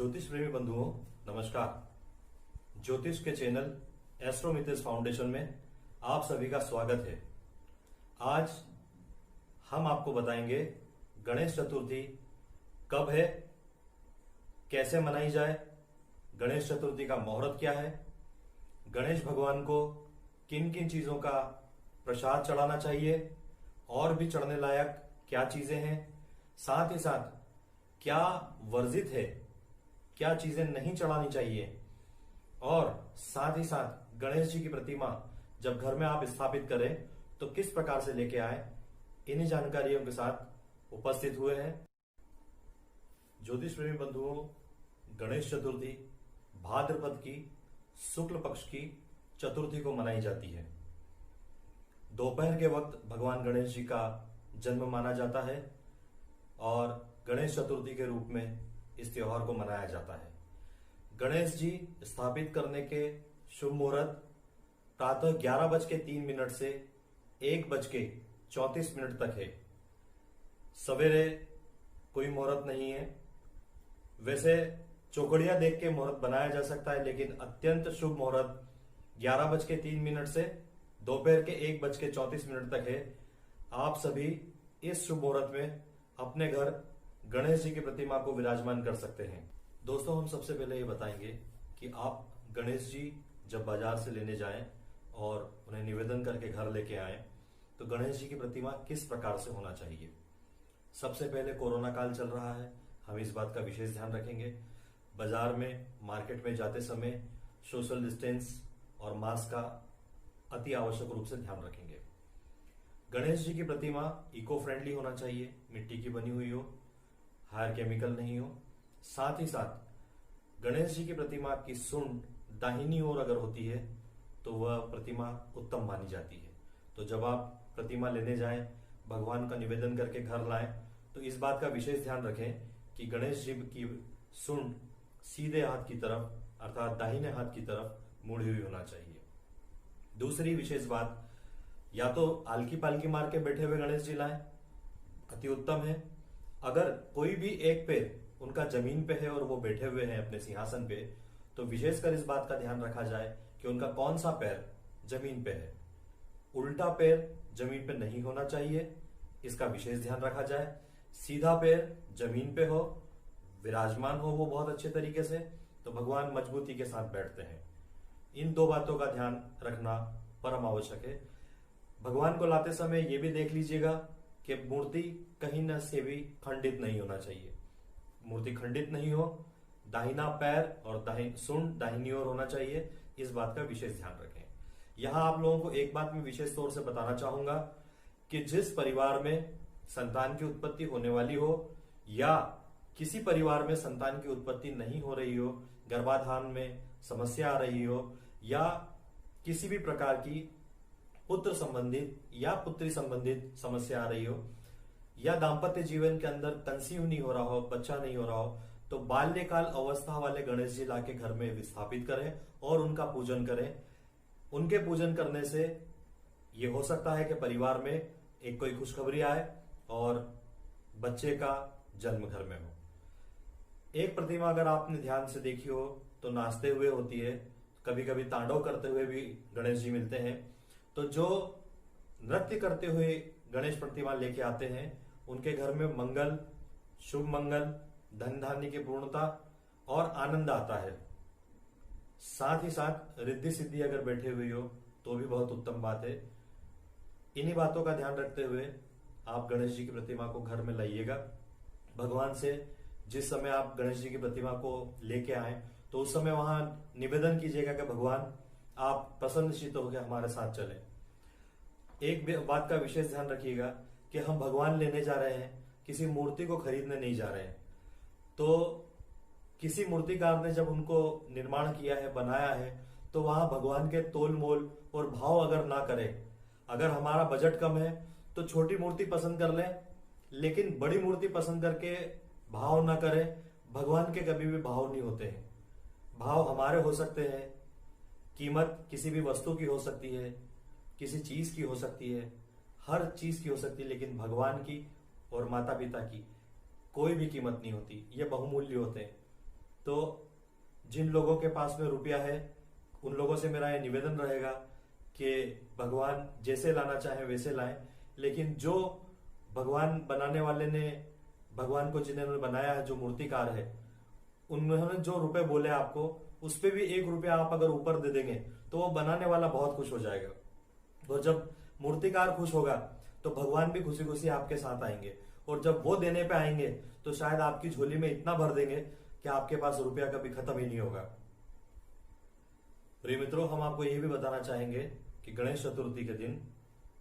ज्योतिष प्रेमी बंधुओं नमस्कार। ज्योतिष के चैनल एस्ट्रोमिथस फाउंडेशन में आप सभी का स्वागत है। आज हम आपको बताएंगे गणेश चतुर्थी कब है, कैसे मनाई जाए, गणेश चतुर्थी का मुहूर्त क्या है, गणेश भगवान को किन किन चीजों का प्रसाद चढ़ाना चाहिए और भी चढ़ने लायक क्या चीजें हैं, साथ ही साथ क्या वर्जित है, क्या चीजें नहीं चढ़ानी चाहिए, और साथ ही साथ गणेश जी की प्रतिमा जब घर में आप स्थापित करें तो किस प्रकार से लेके आए, इन्हीं जानकारियों के साथ उपस्थित हुए हैं। ज्योतिष प्रेमी बंधुओं, गणेश चतुर्थी भाद्रपद की शुक्ल पक्ष की चतुर्थी को मनाई जाती है। दोपहर के वक्त भगवान गणेश जी का जन्म माना जाता है और गणेश चतुर्थी के रूप में इस त्योहार को मनाया जाता है। गणेश जी स्थापित करने के शुभ मुहूर्त प्रातः 11:03 से 1:34 तक है। सवेरे कोई मुहूर्त नहीं है। वैसे चौकड़िया देख के मुहूर्त बनाया जा सकता है, लेकिन अत्यंत शुभ मुहूर्त 11:03 से दोपहर के 1:34 तक है। आप सभी इस शुभ मुहूर्त में अपने घर गणेश जी की प्रतिमा को विराजमान कर सकते हैं। दोस्तों, हम सबसे पहले ये बताएंगे कि आप गणेश जी जब बाजार से लेने जाएं और उन्हें निवेदन करके घर लेके आएं तो गणेश जी की प्रतिमा किस प्रकार से होना चाहिए। सबसे पहले कोरोना काल चल रहा है, हम इस बात का विशेष ध्यान रखेंगे। बाजार में, मार्केट में जाते समय सोशल डिस्टेंस और मास्क का अति आवश्यक रूप से ध्यान रखेंगे। गणेश जी की प्रतिमा इको फ्रेंडली होना चाहिए, मिट्टी की बनी हुई हो, हायर केमिकल नहीं हो। साथ ही साथ गणेश जी की प्रतिमा की सूंड दाहिनी ओर अगर होती है तो वह प्रतिमा उत्तम मानी जाती है। तो जब आप प्रतिमा लेने जाएं, भगवान का निवेदन करके घर लाएं, तो इस बात का विशेष ध्यान रखें कि गणेश जी की सूंड सीधे हाथ की तरफ अर्थात दाहिने हाथ की तरफ मुड़ी हुई होना चाहिए। दूसरी विशेष बात, या तो आलकी पालकी मार के बैठे हुए गणेश जी लाएं, अति उत्तम है। अगर कोई भी एक पैर उनका जमीन पे है और वो बैठे हुए हैं अपने सिंहासन पे, तो विशेषकर इस बात का ध्यान रखा जाए कि उनका कौन सा पैर जमीन पे है। उल्टा पैर जमीन पे नहीं होना चाहिए, इसका विशेष ध्यान रखा जाए। सीधा पैर जमीन पे हो, विराजमान हो वो बहुत अच्छे तरीके से, तो भगवान मजबूती के साथ बैठते हैं। इन दो बातों का ध्यान रखना परम आवश्यक है। भगवान को लाते समय ये भी देख लीजिएगा कि मूर्ति कहीं न से भी खंडित नहीं होना चाहिए। मूर्ति खंडित नहीं हो, दाहिना पैर और सूंड दाहिनी ओर होना चाहिए, इस बात का विशेष ध्यान रखें। यहां आप लोगों को एक बात मैं विशेष तौर से बताना चाहूंगा कि जिस परिवार में संतान की उत्पत्ति होने वाली हो या किसी परिवार में संतान की उत्पत्ति नहीं हो रही हो, गर्भाधान में समस्या आ रही हो या किसी भी प्रकार की पुत्र संबंधित या पुत्री संबंधित समस्या आ रही हो या दाम्पत्य जीवन के अंदर कंसीव नहीं हो रहा हो, बच्चा नहीं हो रहा हो, तो बाल्यकाल अवस्था वाले गणेश जी लाके घर में विस्थापित करें और उनका पूजन करें। उनके पूजन करने से ये हो सकता है कि परिवार में एक कोई खुशखबरी आए और बच्चे का जन्म घर में हो। एक प्रतिमा अगर आपने ध्यान से देखी हो तो नाचते हुए होती है, कभी कभी तांडव करते हुए भी गणेश जी मिलते हैं। तो जो नृत्य करते हुए गणेश प्रतिमा लेके आते हैं उनके घर में मंगल, शुभ मंगल, धन धान्य की पूर्णता और आनंद आता है। साथ ही साथ रिद्धि सिद्धि अगर बैठे हुई हो तो भी बहुत उत्तम बात है। इन्हीं बातों का ध्यान रखते हुए आप गणेश जी की प्रतिमा को घर में लाइएगा। भगवान से जिस समय आप गणेश जी की प्रतिमा को लेके आए तो उस समय वहां निवेदन कीजिएगा कि भगवान आप प्रसन्नचित्त होकर हमारे साथ चले। एक बात का विशेष ध्यान रखिएगा कि हम भगवान लेने जा रहे हैं, किसी मूर्ति को खरीदने नहीं जा रहे हैं। तो किसी मूर्तिकार ने जब उनको निर्माण किया है, बनाया है, तो वहां भगवान के तोल मोल और भाव अगर ना करें, अगर हमारा बजट कम है तो छोटी मूर्ति पसंद कर लें, लेकिन बड़ी मूर्ति पसंद करके भाव ना करें। भगवान के कभी भी भाव नहीं होते हैं। भाव हमारे हो सकते हैं, कीमत किसी भी वस्तु की हो सकती है, किसी चीज की हो सकती है, हर चीज की हो सकती है, लेकिन भगवान की और माता पिता की कोई भी कीमत नहीं होती, ये बहुमूल्य होते हैं। तो जिन लोगों के पास में रुपया है उन लोगों से मेरा यह निवेदन रहेगा कि भगवान जैसे लाना चाहे वैसे लाएं, लेकिन जो भगवान बनाने वाले ने, भगवान को जिन्होंने बनाया है, जो मूर्तिकार है, उन्होंने जो रुपए बोले आपको, उस पे भी 1 रुपया आप अगर ऊपर दे देंगे तो वो बनाने वाला बहुत खुश हो जाएगा। और जब मूर्तिकार खुश होगा तो भगवान भी खुशी खुशी आपके साथ आएंगे, और जब वो देने पे आएंगे तो शायद आपकी झोली में इतना भर देंगे कि आपके पास रुपया कभी खत्म ही नहीं होगा। प्रिय मित्रों, हम आपको यह भी बताना चाहेंगे कि गणेश चतुर्थी के दिन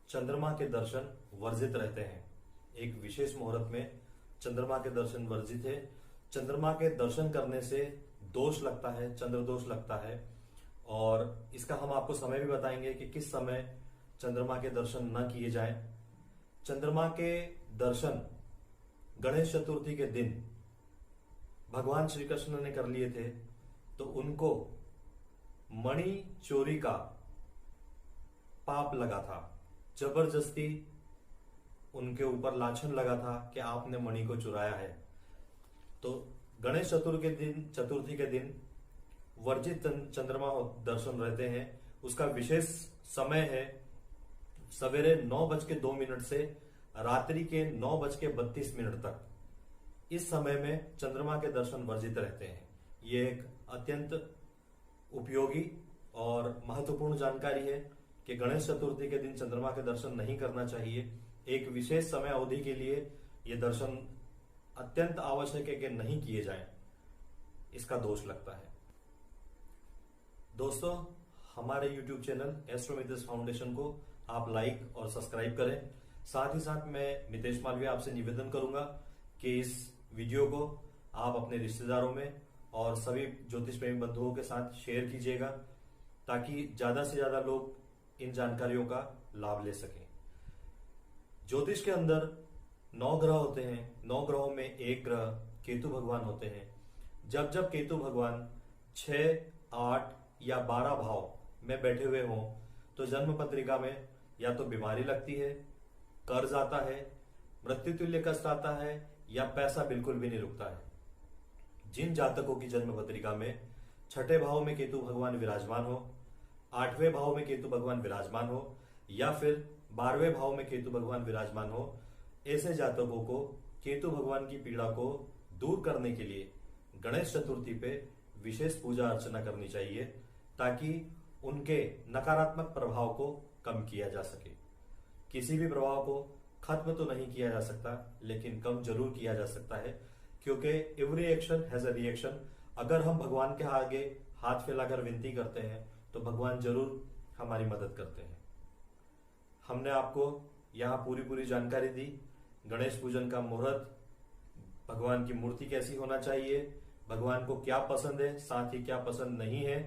चंद्रमा के दर्शन वर्जित रहते हैं। एक विशेष मुहूर्त में चंद्रमा के दर्शन वर्जित है। चंद्रमा के दर्शन करने से दोष लगता है, चंद्र दोष लगता है, और इसका हम आपको समय भी बताएंगे कि किस समय चंद्रमा के दर्शन न किए जाएं। चंद्रमा के दर्शन गणेश चतुर्थी के दिन भगवान श्री कृष्ण ने कर लिए थे, तो उनको मणि चोरी का पाप लगा था। जबरदस्ती उनके ऊपर लाछन लगा था कि आपने मणि को चुराया है। तो गणेश चतुर्थी के दिन वर्जित चंद्रमा दर्शन रहते हैं। उसका विशेष समय है सवेरे 9:02 से रात्रि के 9:32 तक। इस समय में चंद्रमा के दर्शन वर्जित रहते हैं। ये एक अत्यंत उपयोगी और महत्वपूर्ण जानकारी है कि गणेश चतुर्थी के दिन चंद्रमा के दर्शन नहीं करना चाहिए। एक विशेष समय अवधि के लिए ये दर्शन अत्यंत आवश्यक है कि नहीं किए जाएं, इसका दोष लगता है। दोस्तों, हमारे YouTube channel astro Mitesh foundation को आप लाइक और सब्सक्राइब करें। साथ ही साथ मैं मितेश मालवीय आपसे निवेदन करूंगा कि इस वीडियो को आप अपने रिश्तेदारों में और सभी ज्योतिष प्रेमी बंधुओं के साथ शेयर कीजिएगा, ताकि ज्यादा से ज्यादा लोग इन जानकारियों का लाभ ले सकें। ज्योतिष के अंदर 9 ग्रह होते हैं। 9 ग्रहों में एक ग्रह केतु भगवान होते हैं। जब जब केतु भगवान 6, 8 या 12 भाव में बैठे हुए हों तो जन्म पत्रिका में या तो बीमारी लगती है, कर्ज आता है, मृत्यु तुल्य कष्ट आता है, या पैसा बिल्कुल भी नहीं रुकता है। जिन जातकों की जन्म पत्रिका में 6ठे भाव में केतु भगवान विराजमान हो, 8वें भाव में केतु भगवान विराजमान हो, या फिर 12वें भाव में केतु भगवान विराजमान हो, ऐसे जातकों को केतु भगवान की पीड़ा को दूर करने के लिए गणेश चतुर्थी पे विशेष पूजा अर्चना करनी चाहिए, ताकि उनके नकारात्मक प्रभाव को कम किया जा सके। किसी भी प्रभाव को खत्म तो नहीं किया जा सकता, लेकिन कम जरूर किया जा सकता है, क्योंकि every action has a reaction. अगर हम भगवान के आगे हाथ फैलाकर विनती करते हैं तो भगवान जरूर हमारी मदद करते हैं। हमने आपको यहाँ पूरी जानकारी दी। गणेश पूजन का मुहूर्त, भगवान की मूर्ति कैसी होना चाहिए, भगवान को क्या पसंद है, साथ ही क्या पसंद नहीं है,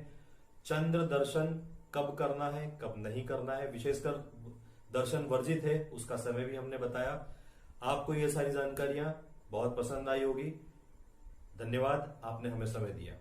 चंद्र दर्शन कब करना है, कब नहीं करना है, विशेषकर दर्शन वर्जित है उसका समय भी हमने बताया। आपको ये सारी जानकारियां बहुत पसंद आई होगी। धन्यवाद, आपने हमें समय दिया।